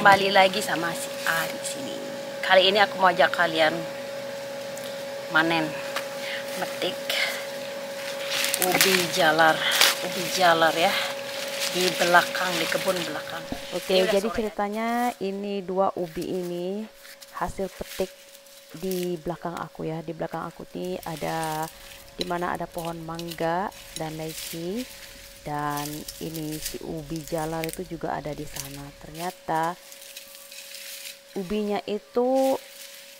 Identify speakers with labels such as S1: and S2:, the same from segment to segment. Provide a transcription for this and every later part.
S1: kembali lagi sama si A di sini. Kali ini aku mau ajak kalian metik ubi jalar ya di belakang, di kebun belakang.
S2: Oke, jadi ceritanya ini dua ubi ini hasil petik di belakang aku ya. Di belakang aku nih ada dimana ada pohon mangga dan leci, dan ini si ubi jalar itu juga ada di sana. Ternyata ubinya itu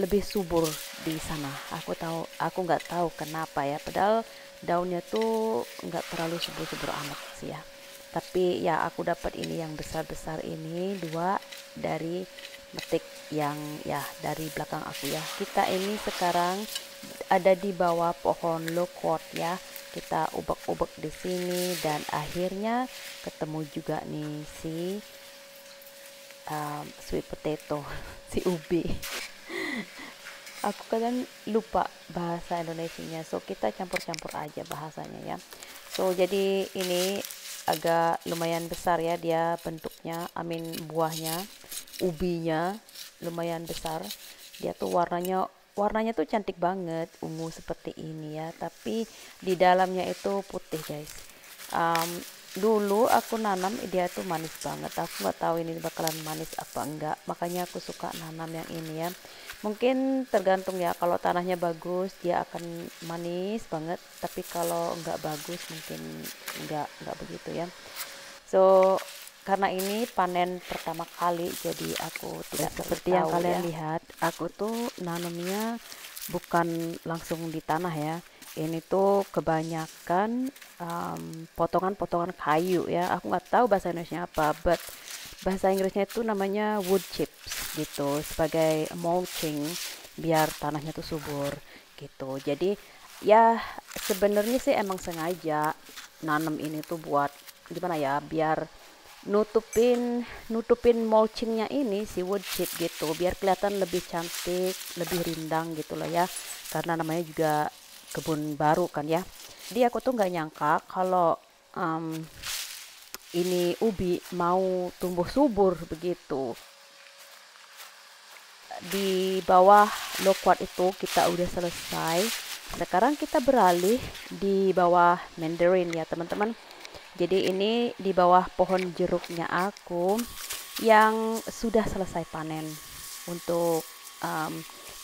S2: lebih subur di sana. Aku nggak tahu kenapa ya. Padahal daunnya tuh nggak terlalu subur-subur amat sih ya. Tapi ya aku dapat ini yang besar-besar ini dua dari metik yang ya dari belakang aku ya. Kita ini sekarang ada di bawah pohon loquat ya. Kita ubek-ubek di sini dan akhirnya ketemu juga nih si sweet potato, si ubi. Aku kadang lupa bahasa Indonesianya, so kita campur-campur aja bahasanya ya. So jadi ini agak lumayan besar ya dia bentuknya, buahnya, ubinya lumayan besar. Dia tuh warnanya tuh cantik banget, ungu seperti ini ya, tapi di dalamnya itu putih guys. Dulu aku nanam dia tuh manis banget, aku nggak tahu ini bakalan manis apa enggak, makanya aku suka nanam yang ini ya. Mungkin tergantung ya, kalau tanahnya bagus dia akan manis banget, tapi kalau enggak bagus mungkin enggak begitu ya. So karena ini panen pertama kali, jadi aku tidak seperti yang kalian lihat, aku tuh nanamnya bukan langsung di tanah ya. Ini tuh kebanyakan potongan-potongan kayu ya. Aku nggak tahu bahasa Indonesia apa, but bahasa Inggrisnya itu namanya wood chips gitu, sebagai mulching biar tanahnya tuh subur gitu. Jadi ya sebenarnya sih emang sengaja nanam ini tuh buat gimana ya, biar nutupin mulchingnya ini si wood chip gitu, biar kelihatan lebih cantik, lebih rindang gitu loh ya, karena namanya juga kebun baru kan ya. Jadi aku tuh nggak nyangka kalau ini ubi mau tumbuh subur begitu. Di bawah loquat itu kita udah selesai. Sekarang kita beralih di bawah mandarin ya teman-teman. Jadi ini di bawah pohon jeruknya aku yang sudah selesai panen untuk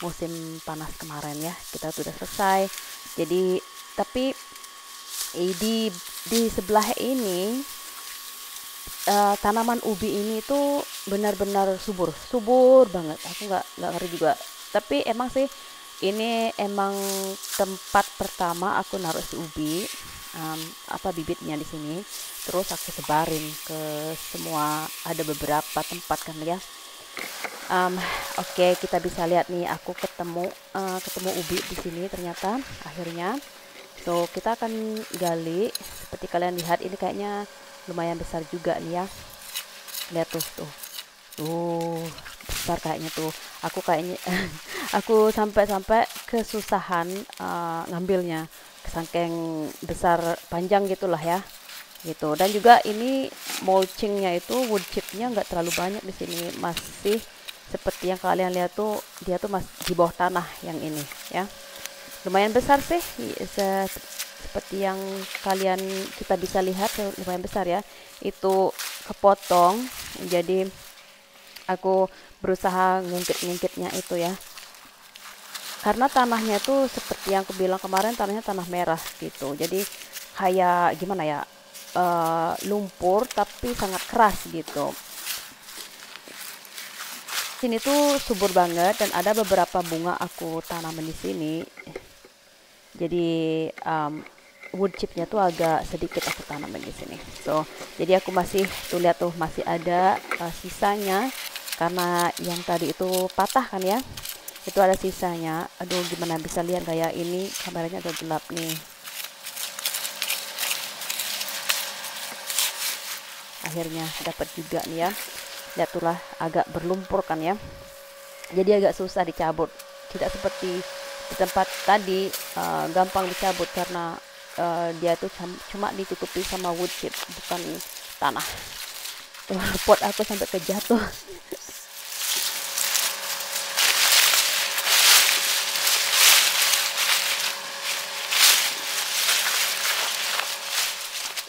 S2: musim panas kemarin ya. Kita sudah selesai. Jadi tapi di sebelah ini tanaman ubi ini tuh benar-benar subur banget. Aku nggak ngerti juga, tapi emang sih ini emang tempat pertama aku naruh si ubi bibitnya di sini, terus aku sebarin ke semua, ada beberapa tempat kan ya. Oke, kita bisa lihat nih, aku ketemu ubi di sini ternyata akhirnya. So kita akan gali, seperti kalian lihat ini kayaknya lumayan besar juga nih ya. Lihat tuh besar kayaknya tuh. Aku kayaknya aku sampai kesusahan ngambilnya, saking besar panjang gitulah ya gitu. Dan juga ini mulchingnya itu wood chipnya nggak terlalu banyak di sini, masih seperti yang kalian lihat tuh, dia tuh masih di bawah tanah yang ini ya. Lumayan besar sih, seperti yang kita bisa lihat lumayan besar ya. Itu kepotong, jadi aku berusaha ngungkit-ngungkitnya itu ya, karena tanahnya tuh seperti yang aku bilang kemarin, tanahnya tanah merah gitu, jadi kayak gimana ya, lumpur tapi sangat keras gitu. Sini tuh subur banget dan ada beberapa bunga aku tanaman di sini. Jadi wood chipnya tuh agak sedikit aku tanaman di sini. So jadi aku masih tuh lihat tuh masih ada sisanya, karena yang tadi itu patah kan ya, itu ada sisanya. Aduh, gimana bisa lihat kayak ini, kameranya agak gelap nih. Akhirnya dapat juga nih ya. Lihat tuh lah, agak berlumpur kan ya, jadi agak susah dicabut, tidak seperti di tempat tadi gampang dicabut karena dia tuh cuma ditutupi sama wood chip, bukan tanah. Tuh pot aku sampai kejatuh.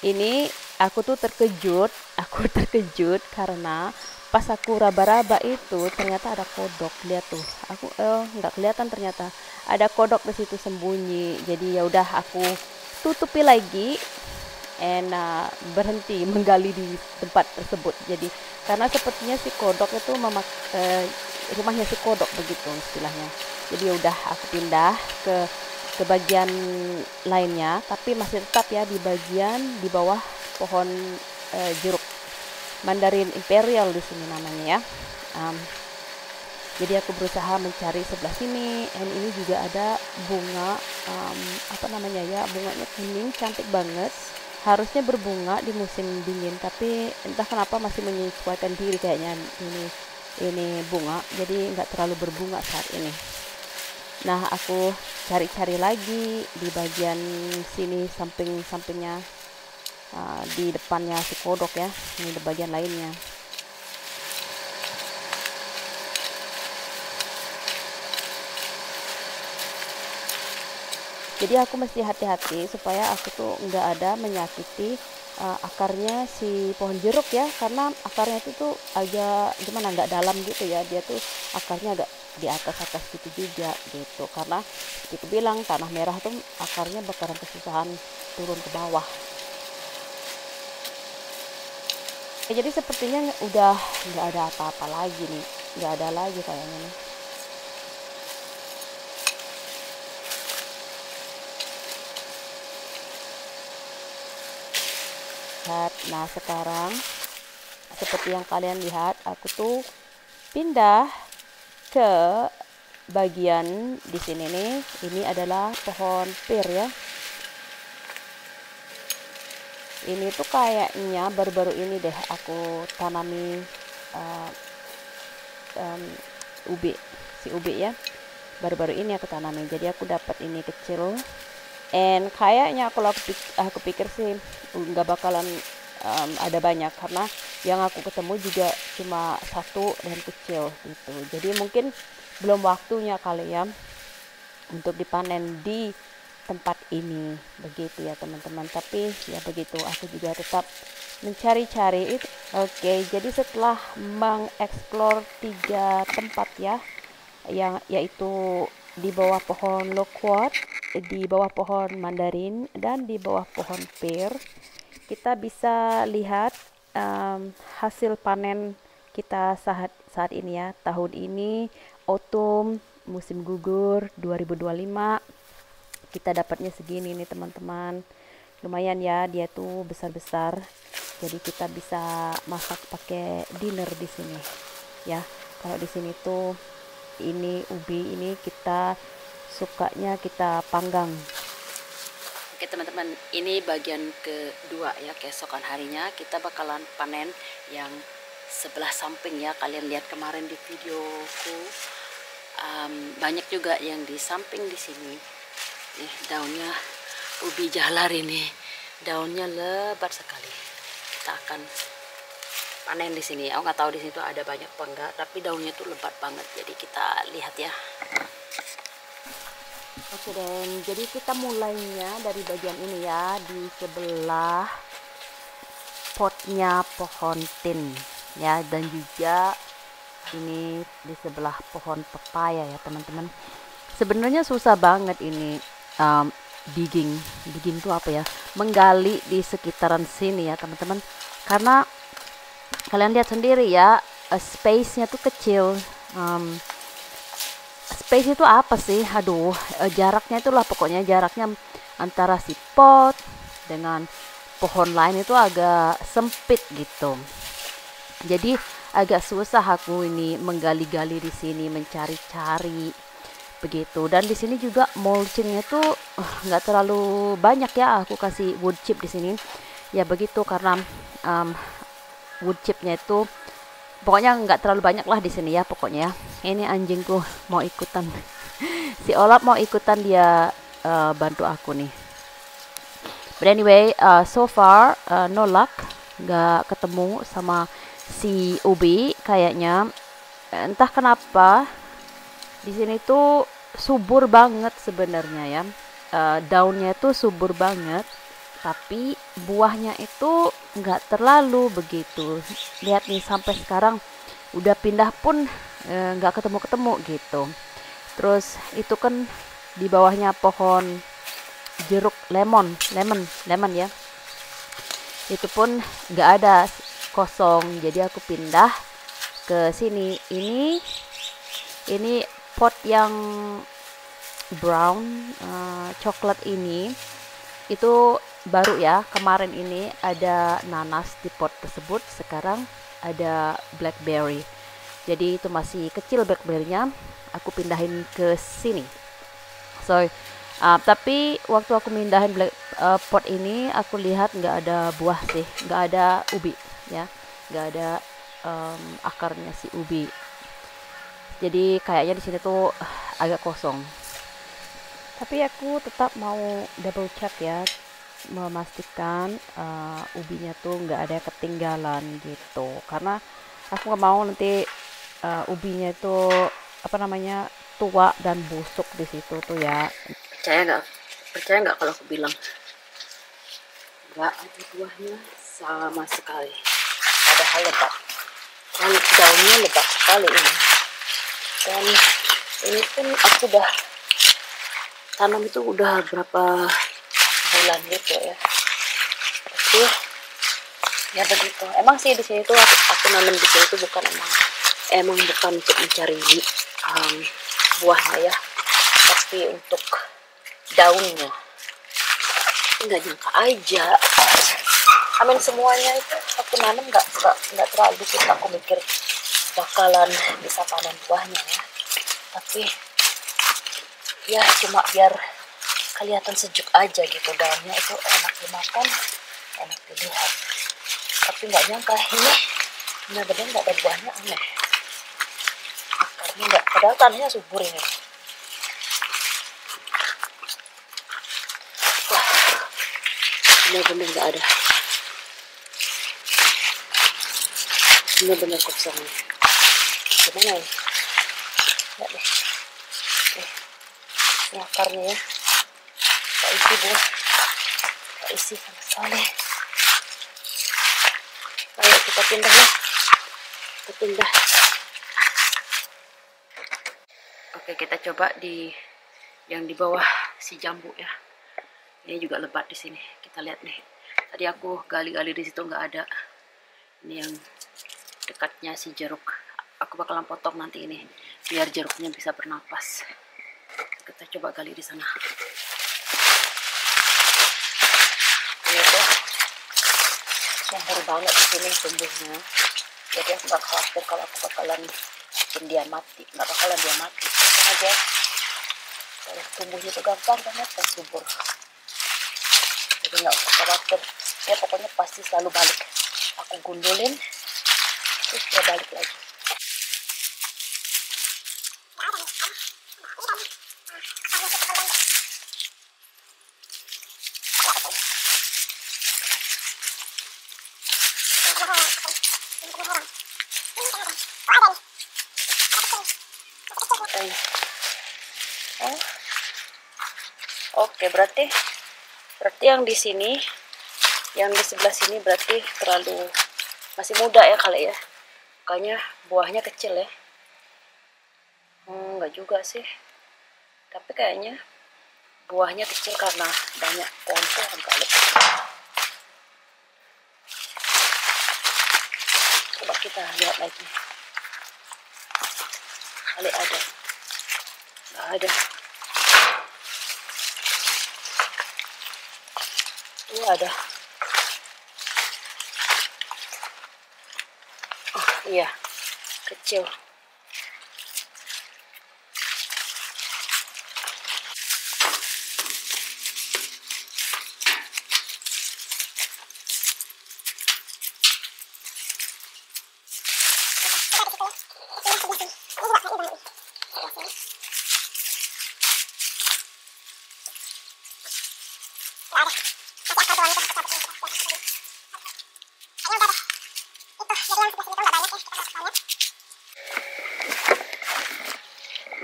S2: ini aku tuh terkejut, aku terkejut karena pas aku raba-raba itu ternyata ada kodok. Lihat tuh, aku nggak kelihatan ternyata ada kodok di situ sembunyi. Jadi ya udah aku tutupi lagi and berhenti menggali di tempat tersebut. Jadi karena sepertinya si kodok itu rumahnya si kodok begitu istilahnya. Jadi ya udah aku pindah ke bagian lainnya, tapi masih tetap ya di bagian di bawah pohon jeruk Mandarin Imperial di sini namanya ya. Jadi aku berusaha mencari sebelah sini, dan ini juga ada bunga apa namanya ya, bunganya kuning cantik banget. Harusnya berbunga di musim dingin, tapi entah kenapa masih menyesuaikan diri kayaknya ini bunga, jadi nggak terlalu berbunga saat ini. Nah, aku cari-cari lagi di bagian sini samping-sampingnya, di depannya si kodok ya, ini di bagian lainnya. Jadi aku mesti hati-hati supaya aku tuh nggak ada menyakiti akarnya si pohon jeruk ya, karena akarnya itu tuh agak gimana, nggak dalam gitu ya, dia tuh akarnya agak di atas gitu juga gitu, karena seperti bilang tanah merah tuh akarnya bakalan kesusahan turun ke bawah. Jadi sepertinya udah nggak ada apa-apa lagi nih, nggak ada lagi kayaknya nih. Nah sekarang seperti yang kalian lihat, aku tuh pindah ke bagian di sini nih. Ini adalah pohon pir ya. Ini tuh kayaknya baru-baru ini deh aku tanami si ubi ya. Baru-baru ini aku tanami. Jadi aku dapat ini kecil. And kayaknya kalau aku pikir sih nggak bakalan ada banyak, karena yang aku ketemu juga cuma satu dan kecil gitu. Jadi mungkin belum waktunya kali ya untuk dipanen di tempat ini begitu ya teman-teman. Tapi ya begitu, aku juga tetap mencari-cari itu. Oke, jadi setelah mengeksplor 3 tempat ya, yang yaitu di bawah pohon loquat, di bawah pohon mandarin, dan di bawah pohon pir, kita bisa lihat hasil panen kita saat ini ya. Tahun ini autumn, musim gugur 2025, kita dapatnya segini nih teman-teman. Lumayan ya, dia tuh besar-besar, jadi kita bisa masak pakai dinner di sini ya. Kalau di sini tuh ini ubi ini kita sukanya kita panggang. Oke teman-teman, ini bagian kedua ya. Keesokan harinya kita bakalan panen yang sebelah samping ya. Kalian lihat kemarin di videoku, banyak juga yang di samping di sini. Daunnya ubi jalar ini, daunnya lebat sekali. Kita akan panen di sini. Aku nggak tahu di sini tuh ada banyak apa enggak, tapi daunnya tuh lebat banget. Jadi kita lihat ya. Oke, dan jadi kita mulainya dari bagian ini ya, di sebelah potnya pohon tin ya, dan juga ini di sebelah pohon pepaya ya teman-teman. Sebenarnya susah banget ini digging tuh apa ya, menggali di sekitaran sini ya teman-teman, karena kalian lihat sendiri ya, space-nya tuh kecil. Space itu apa sih? Aduh, jaraknya itulah pokoknya, jaraknya antara si pot dengan pohon lain itu agak sempit gitu. Jadi agak susah aku ini menggali-gali di sini, mencari-cari begitu. Dan di sini juga mulchingnya tuh nggak terlalu banyak ya. Aku kasih wood chip di sini ya begitu, karena wood chipnya itu pokoknya nggak terlalu banyak lah di sini ya pokoknya. Ini anjingku mau ikutan. Si Olap mau ikutan, dia bantu aku nih. But anyway, so far no luck, nggak ketemu sama si ubi kayaknya. Entah kenapa di sini tuh subur banget sebenarnya ya. Daunnya tuh subur banget. tapi buahnya itu nggak terlalu begitu. Lihat nih, sampai sekarang udah pindah pun nggak ketemu-ketemu gitu. Terus itu kan di bawahnya pohon jeruk lemon ya, itu pun nggak ada, kosong. Jadi aku pindah ke sini. Ini pot yang brown coklat ini itu baru ya. Kemarin ini ada nanas di pot tersebut, sekarang ada blackberry. Jadi itu masih kecil blackberry-nya, aku pindahin ke sini. So tapi waktu aku mindahin pot ini, aku lihat nggak ada buah sih, nggak ada ubi ya, nggak ada akarnya si ubi. Jadi kayaknya di sini tuh agak kosong. Tapi aku tetap mau double check ya, memastikan ubinya tuh nggak ada ketinggalan gitu, karena aku nggak mau nanti ubinya itu tua dan busuk di situ tuh ya.
S1: Percaya nggak kalau aku bilang nggak ada buahnya sama sekali, padahal lebat, dan daunnya lebat sekali ini. Dan ini pun aku udah tanam itu udah berapa bulan gitu ya, tapi ya begitu. Emang sih di sini tuh aku nanam di sini tuh emang bukan untuk mencari buahnya ya, tapi untuk daunnya. Nggak nyangka aja, semuanya itu aku nanam nggak terlalu kita aku mikir bakalan bisa panen buahnya ya, tapi ya cuma biar kelihatan sejuk aja gitu. Daunnya itu enak dimakan, enak dilihat, tapi nggak nyangka ini benar-benar nggak ada buahnya. Aneh, akarnya nggak, padahal tanahnya subur ini. Wah, benar-benar nggak ada, benar-benar kosong. Gimana ya? Lihat deh, ini akarnya ya, nggak isi buah, nggak isi sama sekali. Ayo kita pindah ya, kita pindah. Oke, kita coba yang di bawah si jambu ya. Ini juga lebat di sini. Kita lihat nih. Tadi aku gali-gali di situ nggak ada. Ini yang dekatnya si jeruk. Aku bakalan potong nanti ini biar jeruknya bisa bernapas. Kita coba gali di sana. Ini tuh subur banget di sini tumbuhnya. Jadi aku nggak khawatir kalau aku bakalan bikin dia mati. Nggak bakalan dia mati. Tenang aja. Kalau tumbuhnya itu gampang banget dan subur. Jadi nggak usah khawatir. Ya pokoknya pasti selalu balik. Aku gundulin, terus dia balik lagi. Oke, berarti yang di sini, yang di sebelah sini berarti masih muda ya kali ya, makanya buahnya kecil ya. Enggak juga sih, tapi kayaknya buahnya kecil karena banyak pohon-pohon kali. Coba kita lihat lagi, kali ada. Nggak ada. Ada. Oh iya, kecil.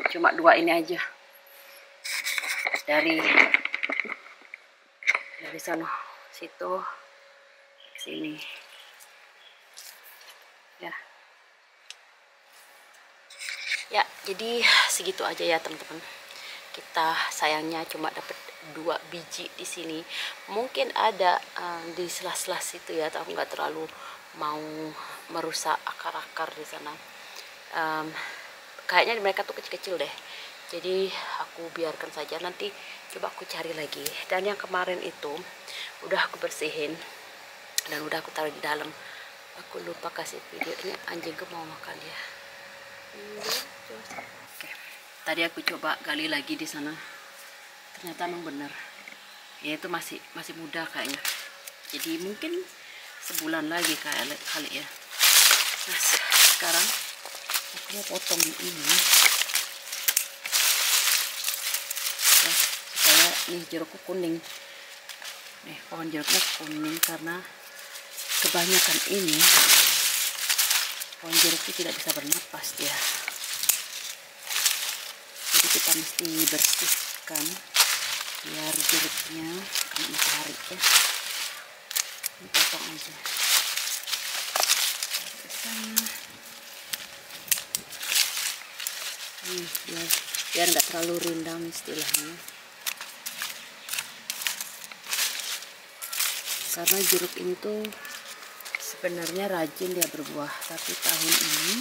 S1: Cuma 2 ini aja dari sana situ, sini. Ya. Ya, jadi segitu aja ya teman-teman. Kita sayangnya cuma dapat 2 biji di sini. Mungkin ada di sela-sela situ ya, tapi nggak terlalu mau merusak akar-akar di sana. Kayaknya mereka tuh kecil-kecil deh. Jadi aku biarkan saja, nanti coba aku cari lagi. Dan yang kemarin itu udah aku bersihin dan udah aku taruh di dalam. Aku lupa kasih video ini, anjingku mau makan ya. Oke. Tadi aku coba gali lagi di sana. Ternyata emang benar. Ya itu masih muda kayaknya. Jadi mungkin sebulan lagi kali ya. Nah, sekarang aku mau potong ini. Ya, supaya nih jerukku kuning. Nih pohon jeruknya kuning karena kebanyakan ini pohon jeruknya tidak bisa bernapas dia. Jadi kita mesti bersihkan biar jeruknya kena matahari ya. Ini potong aja. Sana. Nih biar nggak terlalu rindang istilahnya. Karena jeruk ini tuh sebenarnya rajin dia berbuah, tapi tahun ini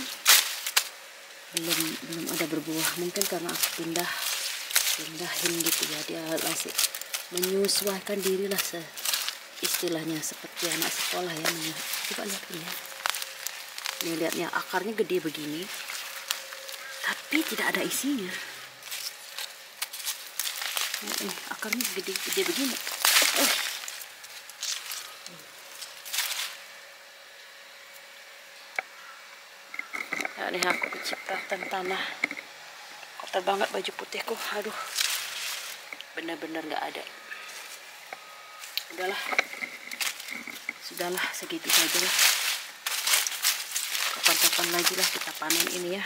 S1: belum ada berbuah. Mungkin karena aku pindahin gitu ya, dia masih menyesuaikan diri lah istilahnya, seperti anak sekolah ya. Coba lihat ini ya, nih lihatnya akarnya gede begini tapi tidak ada isinya. Akarnya gede begini. Nah, ini aku kecipratan tanah, kotor banget baju putihku. Aduh, benar-benar nggak ada. Sudahlah segitu saja lah. Kapan-kapan lagi lah kita panen ini ya.